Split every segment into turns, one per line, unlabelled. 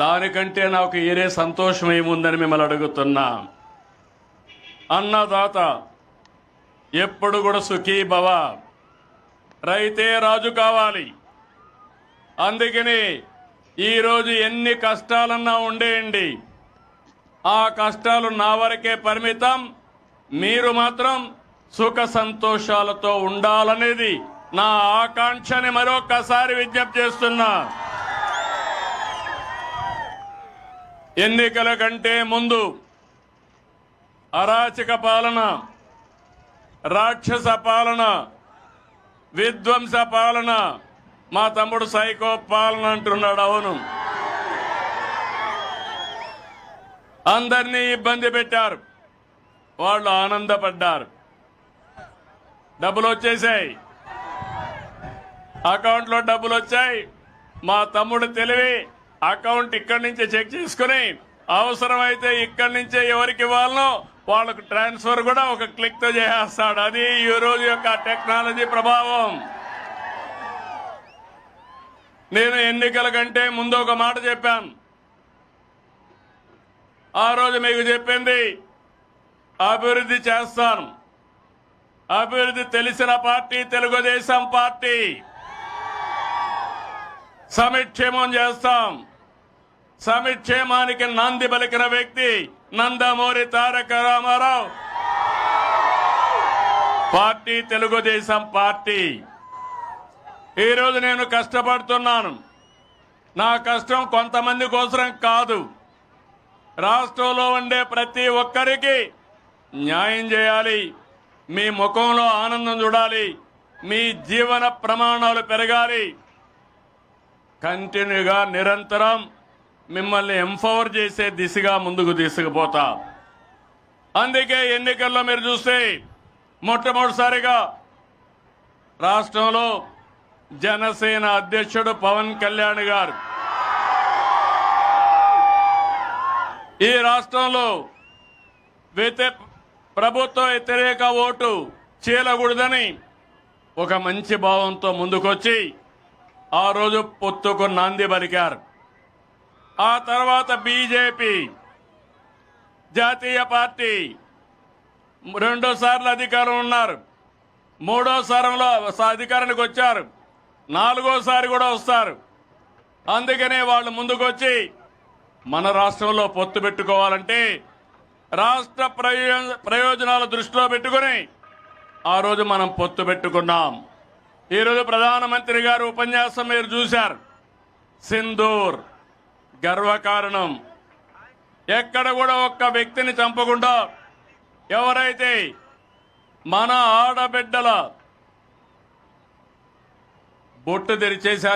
దానికంటే నాకు ఏరే సంతోషం ఏముందని మిమ్మల్ని అడుగుతున్నా. అన్నదాత ఎప్పుడు కూడా సుఖీ భవ, రైతే రాజు కావాలి. అందుకని ఈరోజు ఎన్ని కష్టాలన్నా ఉండేయండి, ఆ కష్టాలు నా వరకే పరిమితం. మీరు మాత్రం సుఖ సంతోషాలతో ఉండాలనేది నా ఆకాంక్షని మరొకసారి విజ్ఞప్తి చేస్తున్నా. ఎన్నికల కంటే ముందు అరాచక పాలన, రాక్షస పాలన, విధ్వంస పాలన, మా తమ్ముడు సైకో పాలన అంటున్నాడు. అవును, అందరినీ ఇబ్బంది పెట్టారు, వాళ్ళు ఆనందపడ్డారు. డబ్బులు వచ్చేసాయి, అకౌంట్లో డబ్బులు వచ్చాయి. మా తమ్ముడు తెలివి అకౌంట్ ఇక్కడి నుంచే చెక్ చేసుకుని అవసరమైతే ఇక్కడి నుంచే ఎవరికి ఇవ్వాలనో వాళ్ళకు ట్రాన్స్ఫర్ కూడా ఒక క్లిక్ తో చేసేస్తాడు. అది ఈ రోజు యొక్క టెక్నాలజీ ప్రభావం. నేను ఎన్నికల కంటే ముందు ఒక మాట చెప్పాను. ఆ రోజు మీకు చెప్పింది అభివృద్ధి చేస్తాను. అభివృద్ధి తెలిసిన పార్టీ తెలుగుదేశం పార్టీ. సంక్షేమం చేస్తాం. సంక్షేమానికి నాంది పలికిన వ్యక్తి నందమూరి తారక రామారావు. Party Telugu Desam party. ఈరోజు నేను కష్టపడుతున్నాను. నా కష్టం కొంతమంది కోసం కాదు, రాష్ట్రంలో ఉండే ప్రతి ఒక్కరికి న్యాయం చేయాలి. మీ ముఖంలో ఆనందం చూడాలి, మీ జీవన ప్రమాణాలు పెరగాలి. కంటిన్యూగా నిరంతరం మిమ్మల్ని ఎంపవర్ చేసే దిశగా ముందుకు తీసుకుపోతా. అందుకే ఎన్నికల్లో మీరు చూస్తే మొట్టమొదటిసారిగా రాష్ట్రంలో జనసేన అధ్యక్షుడు పవన్ కళ్యాణ్ గారు ఈ రాష్ట్రంలో ప్రభుత్వ వ్యతిరేక ఓటు చీలకూడదని ఒక మంచి భావంతో ముందుకొచ్చి ఆ రోజు పొత్తుకు నాంది పలికారు. ఆ తర్వాత బీజేపీ జాతీయ పార్టీ రెండోసార్లు అధికారం ఉన్నారు, మూడోసారిలో అధికారానికి వచ్చారు, నాలుగోసారి కూడా వస్తారు. అందుకనే వాళ్ళు ముందుకొచ్చి మన రాష్ట్రంలో పొత్తు పెట్టుకోవాలంటే రాష్ట్ర ప్రయోజనాలు దృష్టిలో పెట్టుకుని ఆ రోజు మనం పొత్తు పెట్టుకున్నాం. ఈరోజు ప్రధానమంత్రి గారు ఉపన్యాసం మీరు చూశారు. సింధూర్ గర్వకారణం. ఎక్కడ కూడా ఒక్క వ్యక్తిని చంపకుండా ఎవరైతే మన ఆడబిడ్డల బొట్టు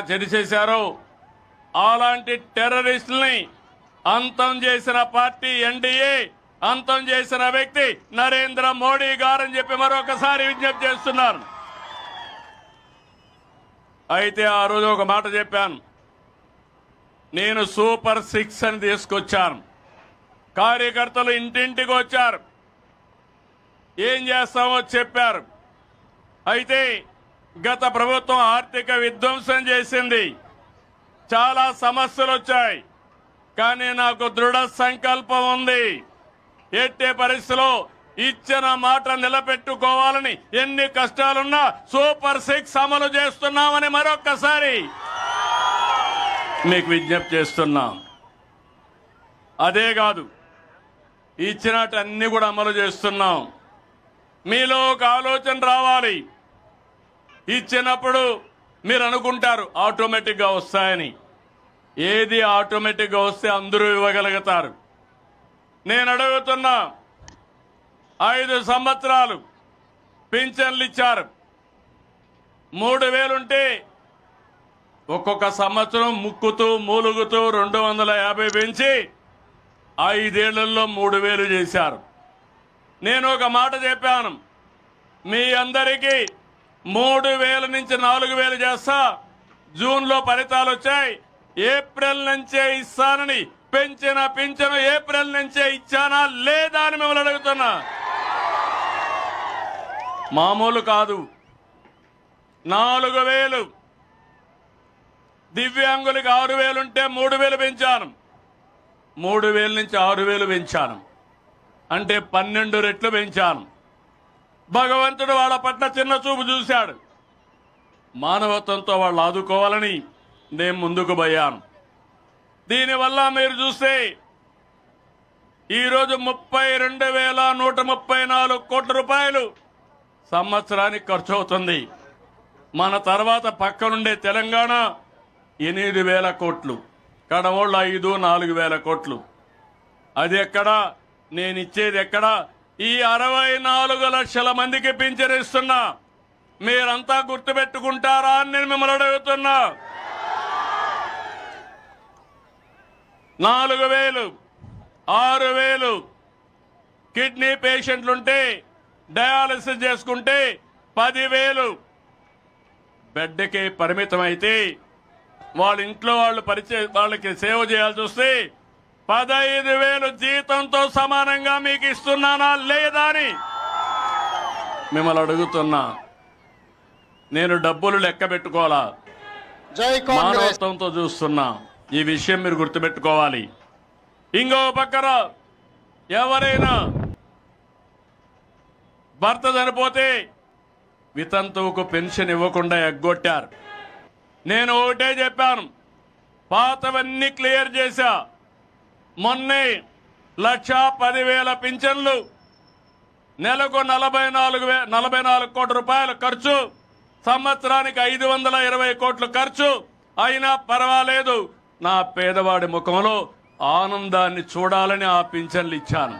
చెరిచేశారో అలాంటి టెర్రరిస్టుల్ని అంతం చేసిన పార్టీ ఎన్డీఏ, అంతం చేసిన వ్యక్తి నరేంద్ర మోడీ గారని చెప్పి మరొకసారి విజ్ఞప్తి చేస్తున్నాను. అయితే ఆ రోజు ఒక మాట చెప్పాను. నేను సూపర్ 6 అని తీసుకొచ్చాను. కార్యకర్తలు ఇంటింటికి వచ్చారు, ఏం చేస్తామో చెప్పారు. అయితే గత ప్రభుత్వం ఆర్థిక విధ్వంసం చేసింది, చాలా సమస్యలు వచ్చాయి. కానీ నాకు దృఢ సంకల్పం ఉంది. ఎట్టే పరిస్థితిలో ఇచ్చిన మాట నిలబెట్టుకోవాలని ఎన్ని కష్టాలున్నా సూపర్ 6 అమలు చేస్తున్నామని మరొక్కసారి మీకు విజ్ఞప్తి చేస్తున్నాం. అదే కాదు, ఇచ్చినట్టు అన్ని కూడా అమలు చేస్తున్నాం. మీలో ఒక ఆలోచన రావాలి. ఇచ్చినప్పుడు మీరు అనుకుంటారు ఆటోమేటిక్గా వస్తాయని. ఏది ఆటోమేటిక్గా వస్తే అందరూ ఇవ్వగలుగుతారు. నేను అడుగుతున్నా, 5 సంవత్సరాలు పింఛన్లు ఇచ్చారు. 3,000 ఉంటే ఒక్కొక్క సంవత్సరం ముక్కుతూ మూలుగుతూ 250 పెంచి 5 ఏళ్లలో 3,000 చేశారు. నేను ఒక మాట చెప్పాను, మీ అందరికీ 3,000 నుంచి 4,000 చేస్తా. జూన్లో ఫలితాలు వచ్చాయి, ఏప్రిల్ నుంచే ఇస్తానని పెంచిన పింఛను ఏప్రిల్ నుంచే ఇచ్చానా లేదా అని మిమ్మల్ని అడుగుతున్నా. మామూలు కాదు. 4,000 దివ్యాంగులకు 6,000 ఉంటే 3,000 పెంచాను. 3,000 నుంచి 6,000 పెంచాను. అంటే 12 రెట్లు పెంచాను. భగవంతుడు వాళ్ళ పట్ల చిన్న చూపు చూశాడు. మానవత్వంతో వాళ్ళు ఆదుకోవాలని నేను ముందుకు పోయాను. దీనివల్ల మీరు చూస్తే ఈరోజు 32,134 కోట్ల రూపాయలు సంవత్సరానికి ఖర్చు అవుతుంది. మన తర్వాత పక్కనుండే తెలంగాణ 8,000 కోట్లు, కడమోళ్ళు 4,000 కోట్లు. అది ఎక్కడా? నేను ఇచ్చేది ఎక్కడా? ఈ 64 లక్షల మందికి పింఛన్ ఇస్తున్నా. మీరంతా గుర్తుపెట్టుకుంటారా అని నేను మిమ్మల్ని అడుగుతున్నా. 4,000, 6,000 కిడ్నీ పేషెంట్లుంటే డయాలసిస్ చేసుకుంటే 10,000 బెడ్కి పరిమితం అయితే వాళ్ళ ఇంట్లో వాళ్ళకి సేవ చేయాల్సి వస్తే 15,000 జీతంతో సమానంగా మీకు ఇస్తున్నానా లేదా అని మిమ్మల్ని అడుగుతున్నా. నేను డబ్బులు లెక్క పెట్టుకోవాలా, మానవత్వంతో చూస్తున్నా. ఈ విషయం మీరు గుర్తుపెట్టుకోవాలి. ఇంకో పక్కన ఎవరైనా భర్త చనిపోతే వితంతువుకు పెన్షన్ ఇవ్వకుండా ఎగ్గొట్టారు. నేను ఒకటే చెప్పాను, పాతవన్నీ క్లియర్ చేశా. మొన్నే 1,10,000 పింఛన్లు, నెలకు 44 కోట్ల రూపాయల ఖర్చు, సంవత్సరానికి 520 కోట్ల ఖర్చు. అయినా పర్వాలేదు, నా పేదవాడి ముఖంలో ఆనందాన్ని చూడాలని ఆ పింఛన్లు ఇచ్చాను.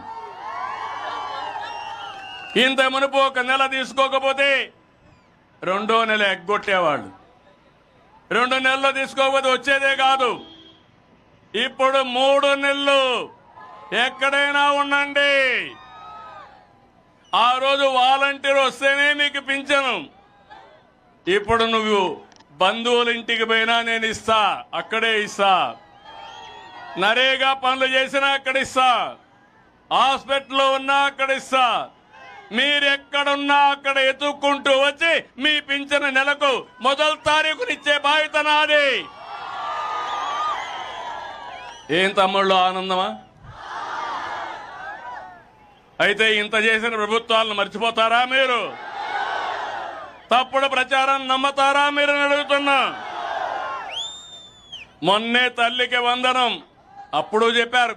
ఇంత మునుపు ఒక నెల తీసుకోకపోతే 2వ నెల ఎగ్గొట్టేవాళ్ళు. 2 నెలలు తీసుకోకపోతే వచ్చేదే కాదు. ఇప్పుడు 3 నెలలు ఎక్కడైనా ఉండండి. ఆ రోజు వాలంటీర్ వస్తేనే మీకు పింఛను. ఇప్పుడు నువ్వు బంధువుల ఇంటికి పోయినా నేను ఇస్తా, అక్కడే ఇస్తా. నరేగా పనులు చేసినా అక్కడ ఇస్తా, హాస్పిటల్లో ఉన్నా అక్కడ ఇస్తా. మీరెక్కడున్నా అక్కడ ఎత్తుక్కుంటూ వచ్చి మీ పింఛను నెలకు 1వ తారీఖునిచ్చే బాధ్యత నాది. ఏం తమ్ముళ్ళు, ఆనందమా? అయితే ఇంత చేసిన ప్రభుత్వాలను మర్చిపోతారా మీరు? తప్పుడు ప్రచారం నమ్మతారా మీరు అని అడుగుతున్నా. మొన్నే తల్లికి వందనం అప్పుడు చెప్పారు,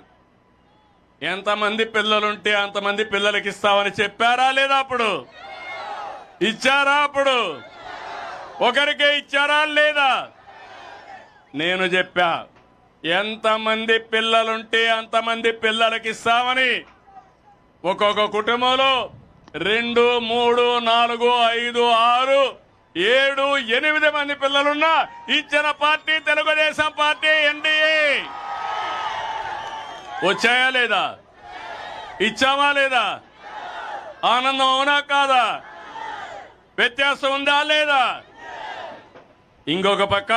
ఎంతమంది పిల్లలుంటే అంతమంది పిల్లలకి ఇస్తామని చెప్పారా లేదా? అప్పుడు ఇచ్చారా? అప్పుడు ఒకరికే ఇచ్చారా లేదా? నేను చెప్పా, ఎంతమంది పిల్లలుంటే అంతమంది పిల్లలకి ఇస్తామని. ఒక్కొక్క కుటుంబంలో 2, 3, 4, 5, 6, 7, 8 మంది పిల్లలున్నా ఇచ్చిన పార్టీ తెలుగుదేశం పార్టీ, ఎన్డీఏ. వచ్చాయా లేదా? ఇచ్చామా లేదా? ఆనందం అవునా కాదా? వ్యత్యాసం ఉందా లేదా? ఇంకొక పక్క